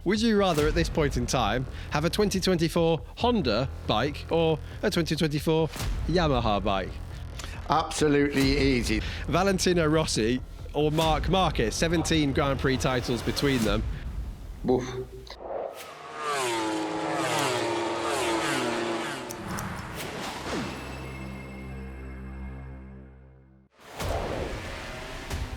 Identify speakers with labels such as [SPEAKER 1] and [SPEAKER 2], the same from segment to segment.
[SPEAKER 1] Would you rather, at this point in time, have a 2024 Honda bike or a 2024 Yamaha bike?
[SPEAKER 2] Absolutely easy.
[SPEAKER 1] Valentino Rossi or Marquez, 17 Grand Prix titles between them.
[SPEAKER 3] Oof.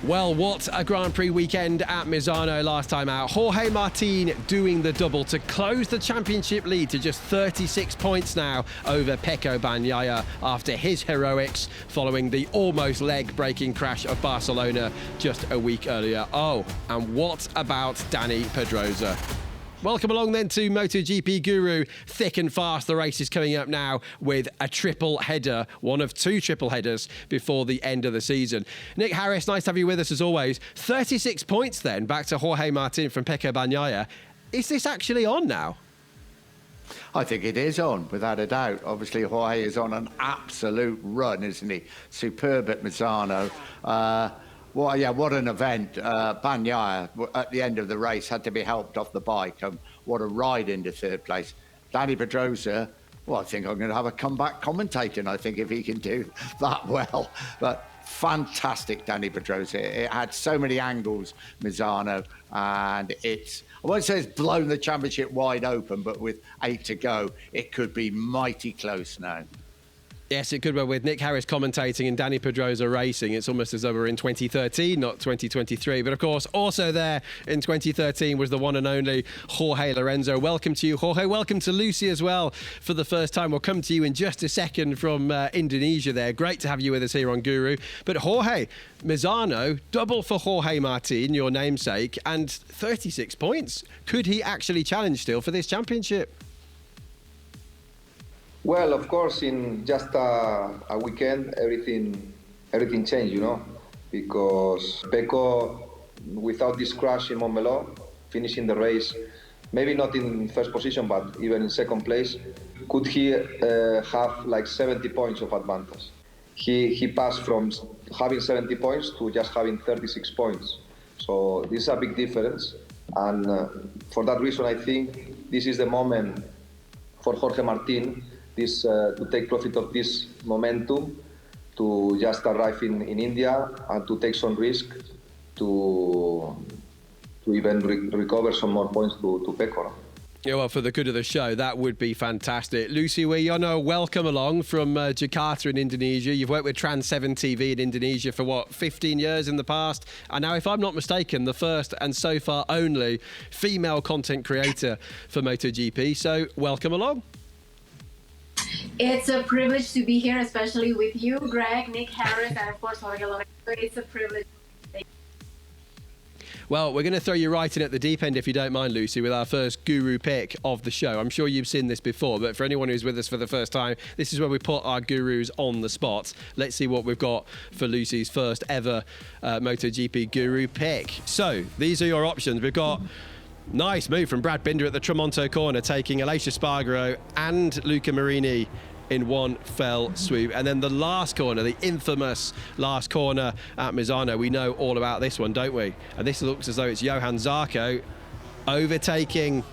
[SPEAKER 1] Well, what a Grand Prix weekend at Misano last time out. Jorge Martin doing the double to close the championship lead to just 36 points now over Pecco Bagnaia after his heroics following the almost leg-breaking crash of Barcelona just a week earlier. Oh, and what about Dani Pedrosa? Welcome along then to MotoGP Guru. Thick and fast, the race is coming up now with a triple header, one of two triple headers before the end of the season. Nick Harris, nice to have you with us as always. 36 points then, back to Jorge Martin from Pecco Bagnaia. Is this actually on now?
[SPEAKER 2] I think it is on, without a doubt. Obviously, Jorge is on an absolute run, isn't he? Superb at Misano. What an event. Bagnaia, at the end of the race, had to be helped off the bike. What a ride into third place. Dani Pedrosa, well, I think I'm going to have a comeback commentating, I think, if he can do that well. But fantastic, Dani Pedrosa. It had so many angles, Misano, and I won't say it's blown the championship wide open, but with 8 to go, it could be mighty close now.
[SPEAKER 1] Yes, it could be with Nick Harris commentating and Dani Pedrosa racing. It's almost as though we're in 2013, not 2023. But of course, also there in 2013 was the one and only Jorge Lorenzo. Welcome to you, Jorge. Welcome to Lucy as well for the first time. We'll come to you in just a second from Indonesia there. Great to have you with us here on Guru. But Jorge, Misano, double for Jorge Martin, your namesake, and 36 points. Could he actually challenge still for this championship?
[SPEAKER 3] Well, of course, in just a weekend, everything changed, because Pecco, without this crash in Montmeló, finishing the race, maybe not in first position, but even in second place, could he have like 70 points of advantage? He passed from having 70 points to just having 36 points. So this is a big difference. And for that reason, I think this is the moment for Jorge Martin to take profit of this momentum, to just arrive in India and to take some risk to even recover some more points to Pecco.
[SPEAKER 1] Yeah, well, for the good of the show, that would be fantastic. Lucy Wiono, welcome along from Jakarta in Indonesia. You've worked with Trans 7 TV in Indonesia for, 15 years in the past? And now, if I'm not mistaken, the first and so far only female content creator for MotoGP. So, welcome along.
[SPEAKER 4] It's a privilege to be here, especially with you, Greg, Nick Harris, and of course, Jorge Lorenzo. It's a privilege.
[SPEAKER 1] Well, we're going to throw you right in at the deep end, if you don't mind, Lucy, with our first guru pick of the show. I'm sure you've seen this before, but for anyone who's with us for the first time, this is where we put our gurus on the spot. Let's see what we've got for Lucy's first ever MotoGP guru pick. So, these are your options. We've got... Nice move from Brad Binder at the Tramonto corner, taking Aleix Espargaro and Luca Marini in one fell swoop. And then the last corner, the infamous last corner at Misano. We know all about this one, don't we? And this looks as though it's Johann Zarco overtaking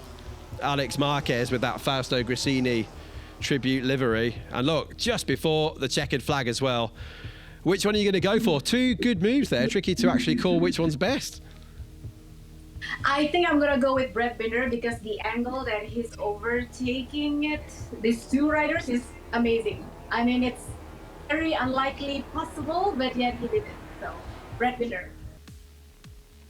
[SPEAKER 1] Alex Marquez with that Fausto Gresini tribute livery. And look, just before the checkered flag as well. Which one are you going to go for? Two good moves there. Tricky to actually call which one's best.
[SPEAKER 4] I think I'm going to go with Brad Binder because the angle that he's overtaking these two riders is amazing. I mean, it's very unlikely possible, but yet he did it. So, Brad Binder.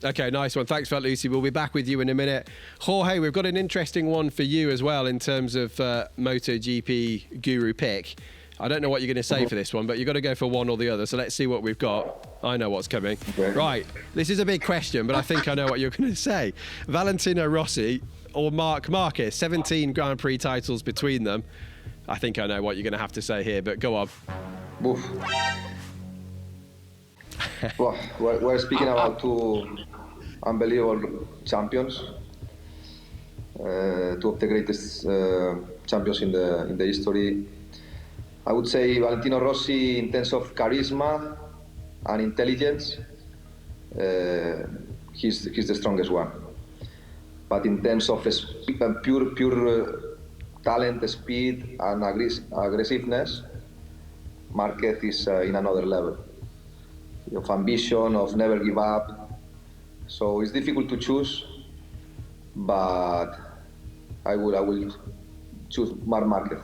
[SPEAKER 1] Okay, nice one. Thanks for that, Lucy. We'll be back with you in a minute. Jorge, we've got an interesting one for you as well in terms of MotoGP guru pick. I don't know what you're going to say for this one, but you've got to go for one or the other. So let's see what we've got. I know what's coming. Okay. Right. This is a big question, but I think I know what you're going to say. Valentino Rossi or Marquez, 17 Grand Prix titles between them. I think I know what you're going to have to say here, but go on.
[SPEAKER 3] Oof. Well, we're speaking about two unbelievable champions. Two of the greatest champions in the history. I would say Valentino Rossi, in terms of charisma and intelligence, he's the strongest one. But in terms of pure talent, speed, and aggressiveness, Marquez is in another level. Of ambition, of never give up. So it's difficult to choose, but I will choose Marquez.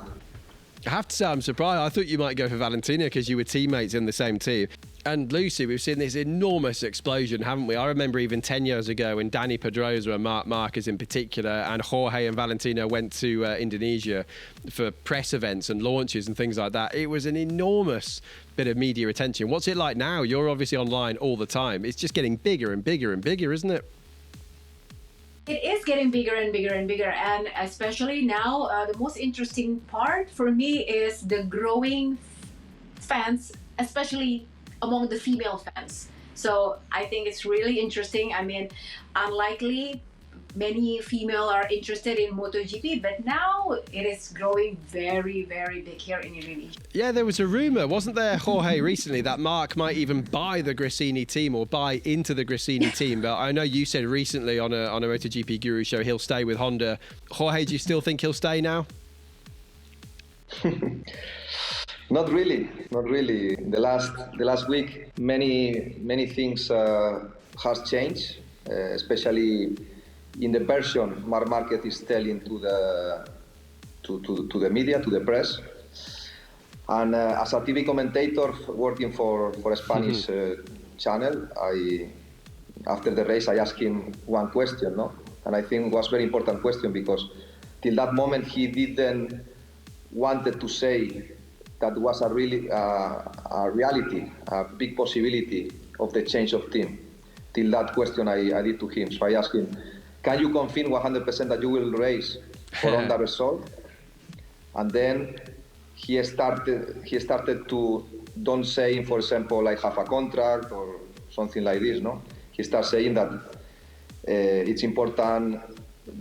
[SPEAKER 1] I have to say I'm surprised. I thought you might go for Valentina because you were teammates in the same team. And Lucy, we've seen this enormous explosion, haven't we? I remember even 10 years ago when Danny Pedrosa and Marc Marquez in particular and Jorge and Valentina went to Indonesia for press events and launches and things like that. It was an enormous bit of media attention. What's it like now? You're obviously online all the time. It's just getting bigger and bigger and bigger, isn't it?
[SPEAKER 4] It is getting bigger and bigger and bigger, and especially now, the most interesting part for me is the growing fans, especially among the female fans. So I think it's really interesting. I mean, unlikely many female are interested in MotoGP, but now it is growing very, very big here in Indonesia.
[SPEAKER 1] Yeah, there was a rumour, wasn't there, Jorge, recently that Marc might even buy the Gresini team or buy into the Gresini team. But I know you said recently on a MotoGP Guru show he'll stay with Honda. Jorge, do you still think he'll stay now?
[SPEAKER 3] Not really. The last week, many things has changed, especially in the version Marc Marquez is telling to the media, to the press. And as a TV commentator working for a Spanish channel, after the race I asked him one question, no? And I think it was a very important question because till that moment he didn't wanted to say that was a reality, a big possibility of the change of team. Till that question I did to him. So I asked him, can you confirm 100% that you will race for Honda Repsol? And then he started to don't say, for example, I have a contract or something like this, no? He started saying that it's important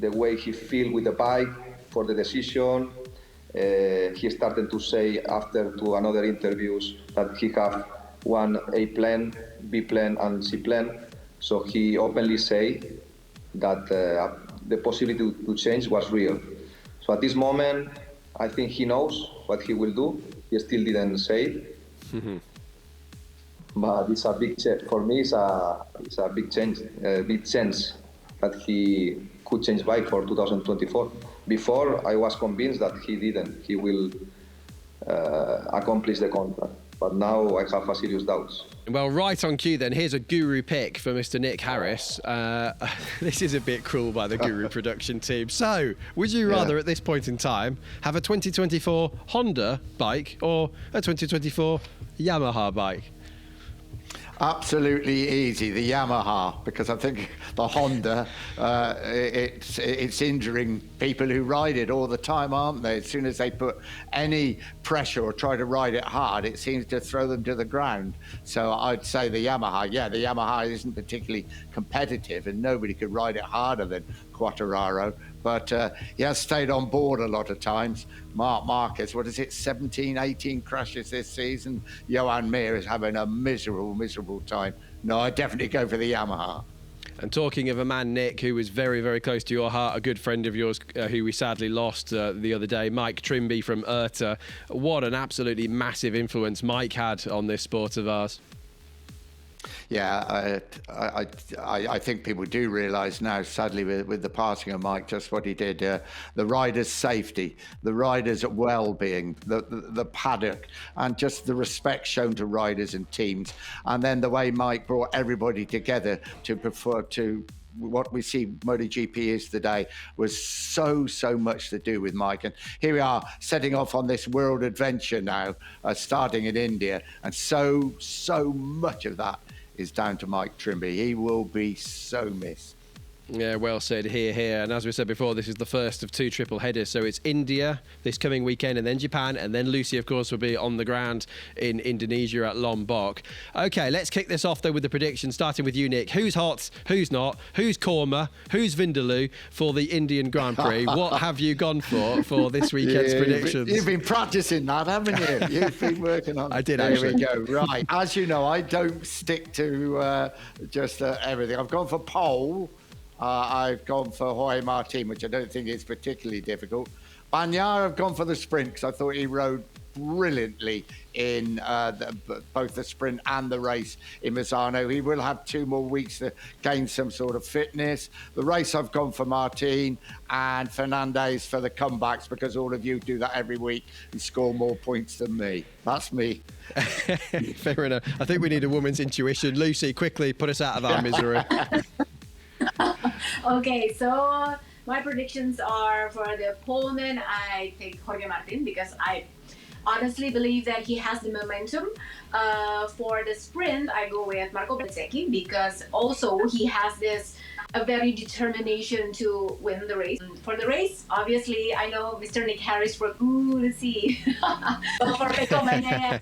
[SPEAKER 3] the way he feels with the bike for the decision. He started to say after to another interviews that he have one A plan, B plan, and C plan. So he openly say that the possibility to change was real. So at this moment, I think he knows what he will do. He still didn't say it. But it's a big for me. It's a big change, big chance that he could change bike for 2024. Before, I was convinced that he didn't. He will accomplish the contract. But now I have a serious doubts.
[SPEAKER 1] Well, right on cue then, here's a guru pick for Mr. Nick Harris. This is a bit cruel by the Guru production team. So, would you rather at this point in time have a 2024 Honda bike or a 2024 Yamaha bike?
[SPEAKER 2] Absolutely easy, the Yamaha, because I think the Honda, it's injuring people who ride it all the time, aren't they? As soon as they put any pressure or try to ride it hard, it seems to throw them to the ground. So I'd say the Yamaha. Yeah, the Yamaha isn't particularly competitive and nobody could ride it harder than Quartararo. But he has stayed on board a lot of times. Marc Marquez, what is it, 17, 18 crashes this season? Johan Mir is having a miserable time. No, I'd definitely go for the Yamaha.
[SPEAKER 1] And talking of a man, Nick, who was very, very close to your heart, a good friend of yours who we sadly lost the other day, Mike Trimby from IRTA. What an absolutely massive influence Mike had on this sport of ours.
[SPEAKER 2] Yeah, I think people do realise now, sadly, with the passing of Mike, just what he did. The riders' safety, the riders' well-being, the paddock, and just the respect shown to riders and teams. And then the way Mike brought everybody together to prefer to what we see MotoGP is today was so much to do with Mike. And here we are setting off on this world adventure now, starting in India. And so much of that is down to Mike Trimby. He will be so missed.
[SPEAKER 1] Yeah, well said. Here. And as we said before, this is the first of two triple headers. So it's India this coming weekend and then Japan. And then Lucy, of course, will be on the ground in Indonesia at Lombok. OK, let's kick this off, though, with the predictions, starting with you, Nick. Who's hot? Who's not? Who's Korma? Who's Vindaloo for the Indian Grand Prix? What have you gone for this weekend's predictions?
[SPEAKER 2] You've been practicing that, haven't you? You've been working on it.
[SPEAKER 1] I did, actually.
[SPEAKER 2] There we go. Right. As you know, I don't stick to just everything. I've gone for pole. I've gone for Jorge Martin, which I don't think is particularly difficult. Bagnaia, I've gone for the sprint because I thought he rode brilliantly in both the sprint and the race in Misano. He will have 2 more weeks to gain some sort of fitness. The race, I've gone for Martin, and Fernandez for the comebacks, because all of you do that every week and score more points than me. That's me.
[SPEAKER 1] Fair enough. I think we need a woman's intuition. Lucy, quickly put us out of our misery.
[SPEAKER 4] Okay, so my predictions are for the poleman, I take Jorge Martin because I honestly believe that he has the momentum. For the sprint, I go with Marco Bezzecchi because also he has this a very determination to win the race. For the race, obviously, I know Mr. Nick Harris for let's see. But for Pecco Bagnaia,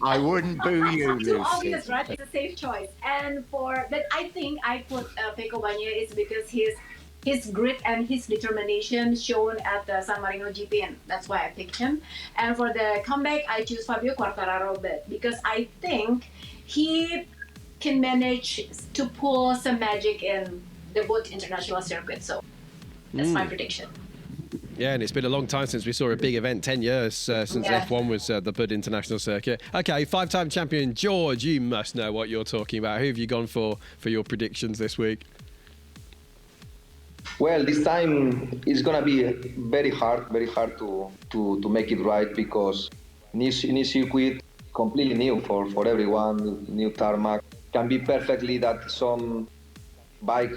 [SPEAKER 2] I wouldn't boo you,
[SPEAKER 4] too
[SPEAKER 2] Lucy.
[SPEAKER 4] obvious, right? It's a safe choice. But I think I put Pecco Bagnaia is because his grit and his determination shown at the San Marino GP, and that's why I picked him. And for the comeback, I choose Fabio Quartararo because I think he can manage to pull some magic in the both international circuit. So that's my prediction.
[SPEAKER 1] Yeah, and it's been a long time since we saw a big event, 10 years since F1 was the Bud International Circuit. Okay, 5-time champion George, you must know what you're talking about. Who have you gone for your predictions this week?
[SPEAKER 3] Well, this time it's gonna be very hard to make it right because new circuit, completely new for everyone, new tarmac. Can be perfectly that some bike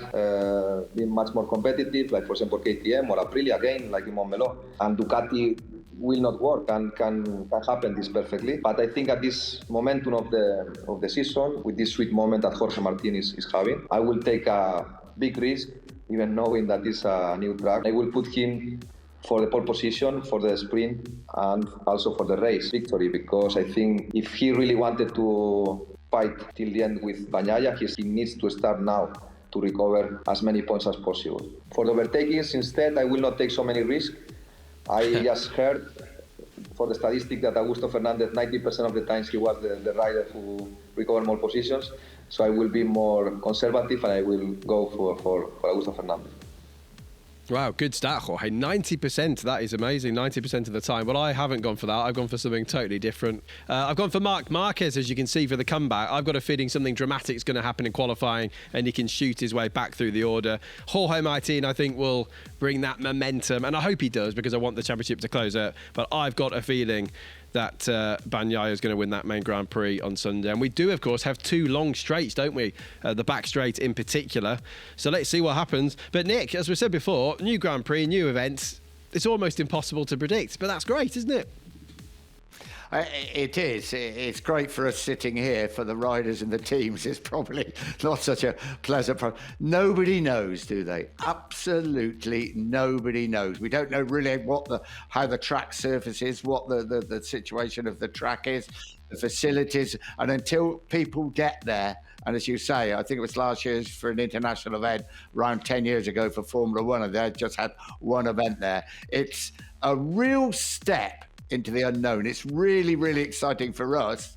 [SPEAKER 3] be much more competitive, like for example KTM or Aprilia again, like in Montmeló, and Ducati will not work and can happen this perfectly. But I think at this momentum of the season, with this sweet moment that Jorge Martin is having, I will take a big risk, even knowing that it's a new track. I will put him for the pole position, for the sprint, and also for the race victory, because I think if he really wanted to fight till the end with Bagnaia, he needs to start now to recover as many points as possible. For the overtakings, instead, I will not take so many risks. I just heard for the statistic that Augusto Fernandez, 90% of the times he was the rider who recovered more positions. So I will be more conservative and I will go for Augusto Fernandez.
[SPEAKER 1] Wow, good stat, Jorge. 90%, that is amazing, 90% of the time. Well, I haven't gone for that. I've gone for something totally different. I've gone for Marquez, as you can see, for the comeback. I've got a feeling something dramatic is going to happen in qualifying and he can shoot his way back through the order. Jorge Martin, I think, will bring that momentum, and I hope he does because I want the championship to close out. But I've got a feeling that Bagnaia is going to win that main Grand Prix on Sunday. And we do, of course, have 2 long straights, don't we? The back straight in particular. So let's see what happens. But Nick, as we said before, new Grand Prix, new events, it's almost impossible to predict. But that's great, isn't it?
[SPEAKER 2] It is. It's great for us sitting here. For the riders and the teams, it's probably not such a pleasant problem. Nobody knows, do they? Absolutely nobody knows. We don't know really how the track surface is, what the situation of the track is, the facilities, and until people get there. And as you say, I think it was last year for an international event, around 10 years ago for Formula One, and they just had one event there. It's a real step into the unknown. It's really, really exciting for us.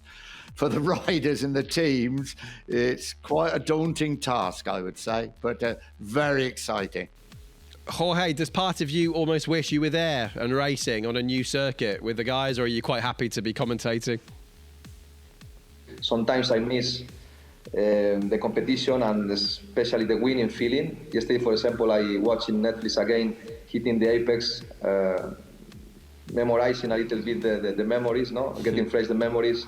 [SPEAKER 2] For the riders and the teams, it's quite a daunting task, I would say, but very exciting.
[SPEAKER 1] Jorge, does part of you almost wish you were there and racing on a new circuit with the guys, or are you quite happy to be commentating?
[SPEAKER 3] Sometimes I miss the competition and especially the winning feeling. Yesterday, for example, I watched in Netflix again, hitting the apex, memorizing a little bit the memories, no? Getting fresh the memories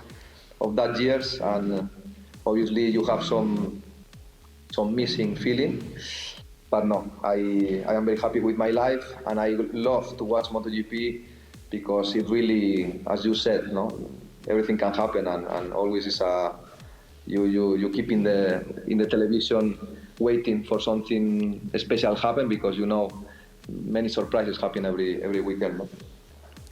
[SPEAKER 3] of that years, and obviously you have some missing feeling. But no, I am very happy with my life, and I love to watch MotoGP because it really, as you said, no, everything can happen, and always is you keep in the television waiting for something special happen, because you know many surprises happen every weekend. No?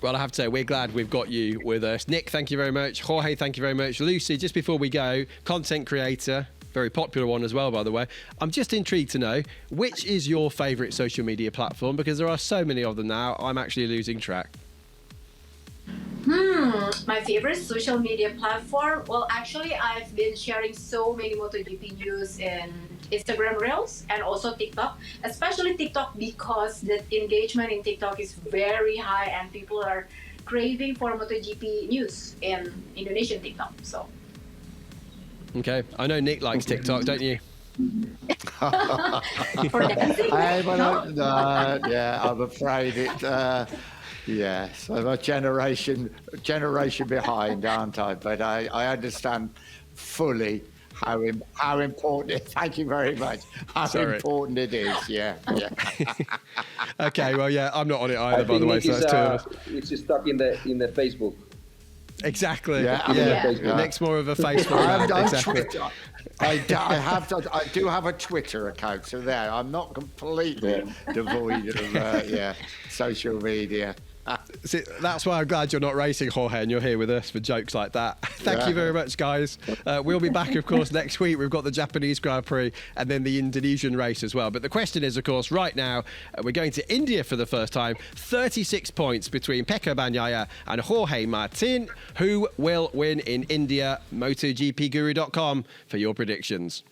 [SPEAKER 1] Well, I have to say, we're glad we've got you with us. Nick, thank you very much. Jorge, thank you very much. Lucy, just before we go, content creator, very popular one as well, by the way. I'm just intrigued to know, which is your favourite social media platform? Because there are so many of them now, I'm actually losing track.
[SPEAKER 4] My favorite social media platform? Well, actually, I've been sharing so many MotoGP news in Instagram Reels and also TikTok, especially TikTok because the engagement in TikTok is very high and people are craving for MotoGP news in Indonesian TikTok. So.
[SPEAKER 1] Okay, I know Nick likes TikTok, don't you?
[SPEAKER 4] For dancing?
[SPEAKER 2] Yeah, I'm afraid it. Yes, I'm a generation behind, aren't I? But I understand fully how important. Thank you very much. How important it is. Yeah.
[SPEAKER 1] Okay, well, yeah, I'm not on it either, by the way. So that's two of us.
[SPEAKER 3] It's stuck in the Facebook.
[SPEAKER 1] Exactly.
[SPEAKER 2] Yeah.
[SPEAKER 1] Nick's more of a Facebook man. Exactly.
[SPEAKER 2] I do have a Twitter account, so there. I'm not completely devoid of social media.
[SPEAKER 1] See, that's why I'm glad you're not racing, Jorge, and you're here with us for jokes like that. Thank you very much, guys. We'll be back, of course, next week. We've got the Japanese Grand Prix and then the Indonesian race as well. But the question is, of course, right now, we're going to India for the first time. 36 points between Pecco Bagnaia and Jorge Martin. Who will win in India? MotoGPGuru.com for your predictions.